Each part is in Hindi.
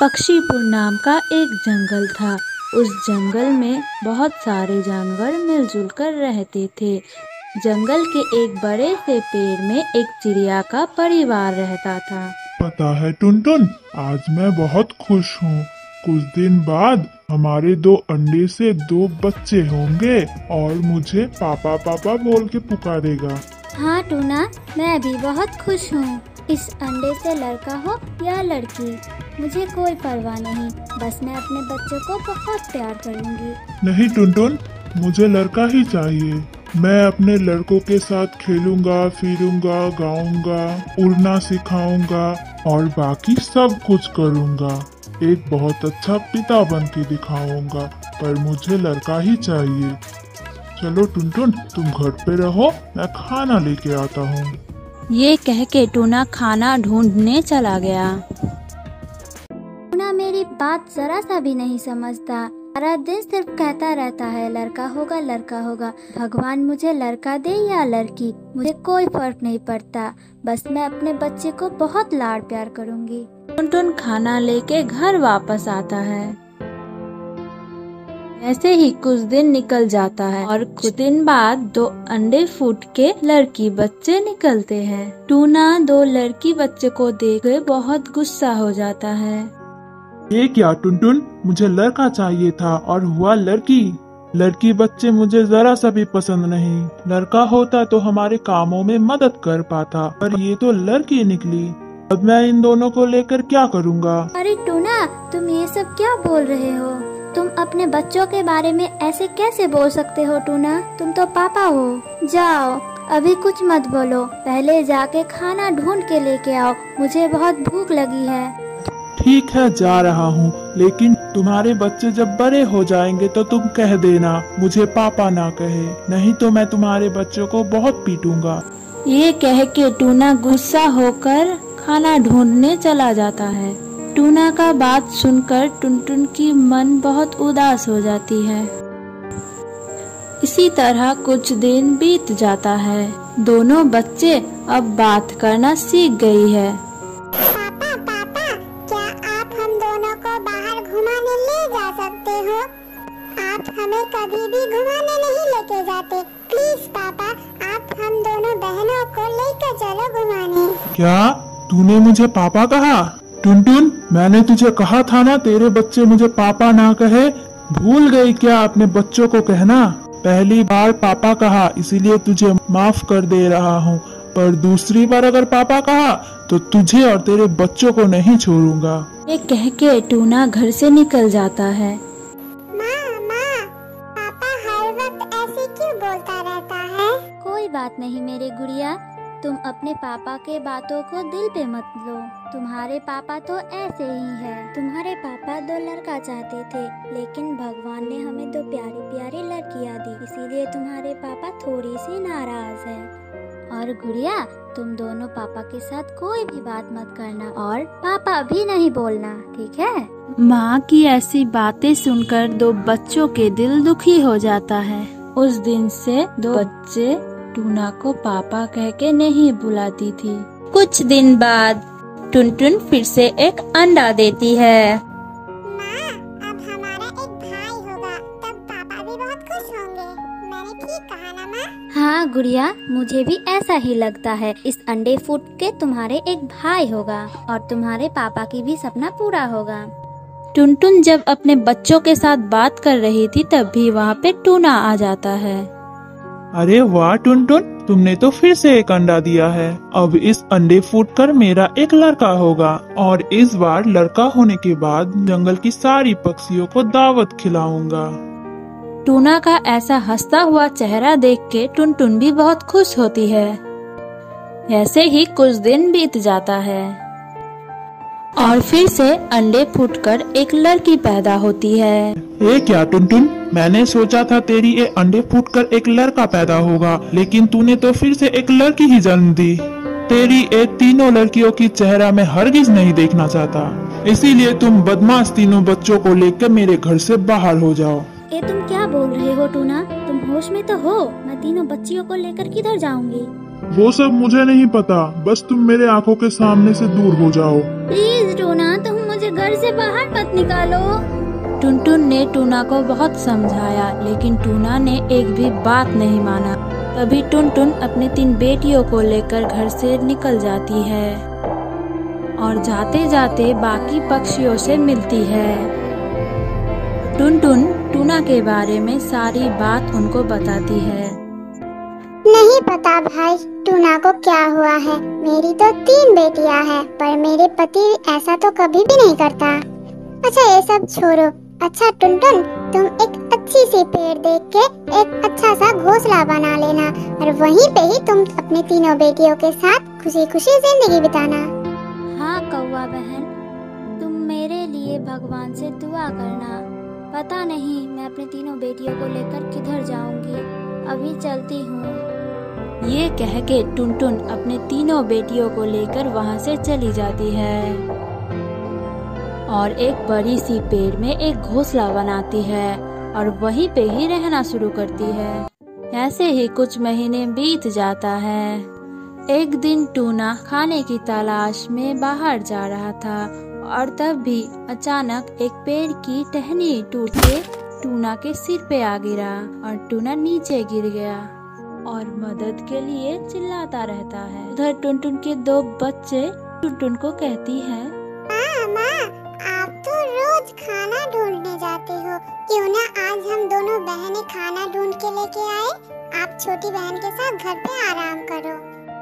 पक्षीपुर नाम का एक जंगल था। उस जंगल में बहुत सारे जानवर मिलजुल कर रहते थे। जंगल के एक बड़े से पेड़ में एक चिड़िया का परिवार रहता था। पता है टुनटुन, आज मैं बहुत खुश हूँ। कुछ दिन बाद हमारे 2 अंडे से 2 बच्चे होंगे और मुझे पापा पापा बोल के पुकारेगा। हाँ टूना, मैं भी बहुत खुश हूँ। इस अंडे से लड़का हो या लड़की मुझे कोई परवाह नहीं, बस मैं अपने बच्चों को बहुत प्यार करूँगी। नहीं टुनटुन, मुझे लड़का ही चाहिए। मैं अपने लड़कों के साथ खेलूंगा, फिरूंगा, गाऊंगा, उड़ना सिखाऊंगा और बाकी सब कुछ करूंगा। एक बहुत अच्छा पिता बन के दिखाऊंगा, पर मुझे लड़का ही चाहिए। चलो टुनटुन, तुम घर पे रहो, मैं खाना लेके आता हूँ। ये कह के टूना खाना ढूंढने चला गया। टूना मेरी बात जरा सा भी नहीं समझता। सारा दिन सिर्फ कहता रहता है लड़का होगा लड़का होगा। भगवान मुझे लड़का दे या लड़की, मुझे कोई फर्क नहीं पड़ता, बस मैं अपने बच्चे को बहुत लाड प्यार करूँगी। टुनटुन खाना लेके घर वापस आता है। ऐसे ही कुछ दिन निकल जाता है और कुछ दिन बाद 2 अंडे फूट के लड़की बच्चे निकलते हैं। टूना 2 लड़की बच्चे को देख कर बहुत गुस्सा हो जाता है। ये क्या टुनटुन, मुझे लड़का चाहिए था और हुआ लड़की। लड़की बच्चे मुझे जरा सा भी पसंद नहीं। लड़का होता तो हमारे कामों में मदद कर पाता, पर ये तो लड़की निकली। अब मैं इन दोनों को लेकर क्या करूँगा? अरे टूना, तुम ये सब क्या बोल रहे हो? तुम अपने बच्चों के बारे में ऐसे कैसे बोल सकते हो टूना? तुम तो पापा हो। जाओ, अभी कुछ मत बोलो, पहले जाके खाना ढूंढ के लेके आओ, मुझे बहुत भूख लगी है। ठीक है, जा रहा हूँ, लेकिन तुम्हारे बच्चे जब बड़े हो जाएंगे तो तुम कह देना मुझे पापा ना कहे, नहीं तो मैं तुम्हारे बच्चों को बहुत पीटूंगा। ये कह के टूना गुस्सा होकर खाना ढूंढने चला जाता है। टूना का बात सुनकर टुनटुन की मन बहुत उदास हो जाती है। इसी तरह कुछ दिन बीत जाता है। दोनों बच्चे अब बात करना सीख गई है। पापा पापा, क्या आप हम दोनों को बाहर घुमाने ले जा सकते हो? आप हमें कभी भी घुमाने नहीं लेके जाते। प्लीज पापा, आप हम दोनों बहनों को लेकर चलो घुमाने। क्या तूने मुझे पापा कहा? टुनटुन, मैंने तुझे कहा था ना तेरे बच्चे मुझे पापा ना कहे। भूल गई क्या अपने बच्चों को कहना? पहली बार पापा कहा इसीलिए तुझे माफ कर दे रहा हूँ, पर दूसरी बार अगर पापा कहा तो तुझे और तेरे बच्चों को नहीं छोड़ूंगा। ये कह के टूना घर से निकल जाता है। माँ, पापा हर वक्त ऐसे क्यों बोलता रहता है? कोई बात नहीं मेरे गुड़िया, तुम अपने पापा के बातों को दिल पे मत लो। तुम्हारे पापा तो ऐसे ही है। तुम्हारे पापा 2 लड़का चाहते थे, लेकिन भगवान ने हमें 2 प्यारी प्यारी लड़कियां दी, इसीलिए तुम्हारे पापा थोड़ी सी नाराज है। और गुड़िया, तुम दोनों पापा के साथ कोई भी बात मत करना और पापा भी नहीं बोलना, ठीक है? माँ की ऐसी बातें सुनकर 2 बच्चों के दिल दुखी हो जाता है। उस दिन से 2 बच्चे टूना को पापा कह के नहीं बुलाती थी। कुछ दिन बाद टुनटुन फिर से एक अंडा देती है। माँ, अब हमारा एक भाई होगा, तब पापा भी बहुत खुश होंगे। मैंने ठीक कहा ना माँ? हाँ गुड़िया, मुझे भी ऐसा ही लगता है। इस अंडे फूट के तुम्हारे एक भाई होगा और तुम्हारे पापा की भी सपना पूरा होगा। टुनटुन जब अपने बच्चों के साथ बात कर रही थी तभी वहाँ पे टूना आ जाता है। अरे वाह टुनटुन, तुमने तो फिर से एक अंडा दिया है। अब इस अंडे फूटकर मेरा एक लड़का होगा और इस बार लड़का होने के बाद जंगल की सारी पक्षियों को दावत खिलाऊंगा। टूना का ऐसा हंसता हुआ चेहरा देख के टुनटुन भी बहुत खुश होती है। ऐसे ही कुछ दिन बीत जाता है और फिर से अंडे फूटकर एक लड़की पैदा होती है। ये क्या टुनटुन, मैंने सोचा था तेरी ये अंडे फूटकर एक लड़का पैदा होगा, लेकिन तूने तो फिर से एक लड़की ही जन्म दी। तेरी ये तीनों लड़कियों की चेहरा मैं हरगिज नहीं देखना चाहता, इसीलिए तुम बदमाश तीनों बच्चों को लेकर मेरे घर से बाहर हो जाओ। ये तुम क्या बोल रहे हो टूना? तुम होश में तो हो? मैं तीनों बच्चियों को लेकर किधर जाऊंगी? वो सब मुझे नहीं पता, बस तुम मेरे आंखों के सामने से दूर हो जाओ। प्लीज टूना, तुम मुझे मुझे घर से बाहर मत निकालो। टुनटुन ने टूना को बहुत समझाया, लेकिन टूना ने एक भी बात नहीं माना। तभी टुनटुन अपनी 3 बेटियों को लेकर घर से निकल जाती है और जाते जाते बाकी पक्षियों से मिलती है। टुनटुन टूना के बारे में सारी बात उनको बताती है। नहीं पता भाई टूना को क्या हुआ है। मेरी तो 3 बेटियां हैं, पर मेरे पति ऐसा तो कभी भी नहीं करता। अच्छा ये सब छोड़ो। अच्छा टुनटुन, तुम एक अच्छी सी पेड़ देख के एक अच्छा सा घोंसला बना लेना और वहीं पे ही तुम अपनी 3 बेटियों के साथ खुशी खुशी जिंदगी बिताना। हाँ कौवा बहन, तुम मेरे लिए भगवान से दुआ करना। पता नहीं मैं अपनी 3 बेटियों को लेकर किधर जाऊंगी। अभी चलती हूँ। ये कह के टुनटुन अपने 3 बेटियों को लेकर वहाँ से चली जाती है और एक बड़ी सी पेड़ में एक घोंसला बनाती है और वहीं पे ही रहना शुरू करती है। ऐसे ही कुछ महीने बीत जाता है। एक दिन टूना खाने की तलाश में बाहर जा रहा था और तब भी अचानक एक पेड़ की टहनी टूट के टूना के सिर पे आ गिरा और टूना नीचे गिर गया और मदद के लिए चिल्लाता रहता है। उधर टुनटुन के 2 बच्चे टुनटुन को कहती है, माँ आप तो रोज खाना ढूंढने जाते हो, क्यों ना आज हम दोनों बहनें खाना ढूंढ के लेके आए। आप छोटी बहन के साथ घर पे आराम करो।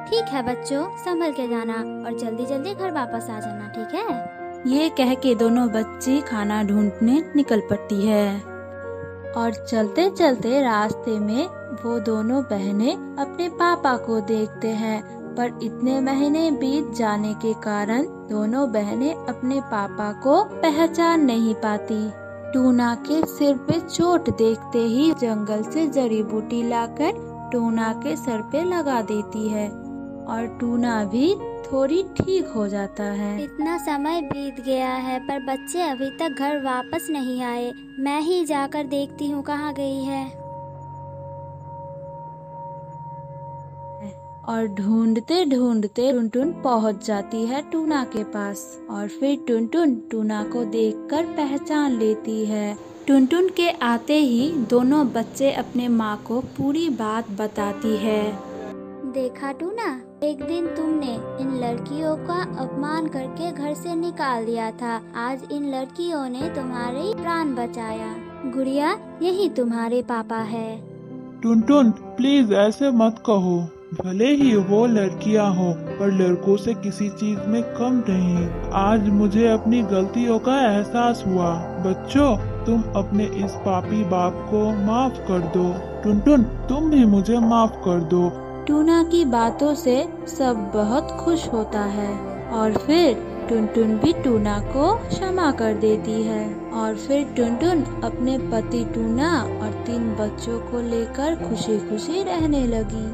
ठीक है बच्चों, संभल के जाना और जल्दी जल्दी घर वापस आ जाना, ठीक है। ये कह के दोनों बच्ची खाना ढूंढने निकल पड़ती है और चलते चलते रास्ते में वो दोनों बहनें अपने पापा को देखते हैं, पर इतने महीने बीत जाने के कारण दोनों बहनें अपने पापा को पहचान नहीं पाती। टूना के सिर पे चोट देखते ही जंगल से जड़ी बूटी लाकर टूना के सर पे लगा देती है और टूना भी थोड़ी ठीक हो जाता है। इतना समय बीत गया है पर बच्चे अभी तक घर वापस नहीं आए। मैं ही जाकर देखती हूँ कहाँ गई है। और ढूंढते ढूंढते टुनटुन पहुंच जाती है टूना के पास और फिर टुनटुन टूना को देखकर पहचान लेती है। टुनटुन के आते ही दोनों बच्चे अपने माँ को पूरी बात बताती है। देखा टूना, एक दिन तुमने इन लड़कियों का अपमान करके घर से निकाल दिया था। आज इन लड़कियों ने तुम्हारे प्राण बचाया। गुड़िया, यही तुम्हारे पापा है। टुनटुन प्लीज ऐसे मत कहो। भले ही वो लड़कियां हो पर लड़कों से किसी चीज में कम नहीं। आज मुझे अपनी गलतियों का एहसास हुआ। बच्चों तुम अपने इस पापी बाप को माफ कर दो। टुनटुन तुम भी मुझे माफ कर दो। टूना की बातों से सब बहुत खुश होता है और फिर टुनटुन भी टूना को क्षमा कर देती है और फिर टुनटुन अपने पति टूना और 3 बच्चों को लेकर खुशी खुशी रहने लगी।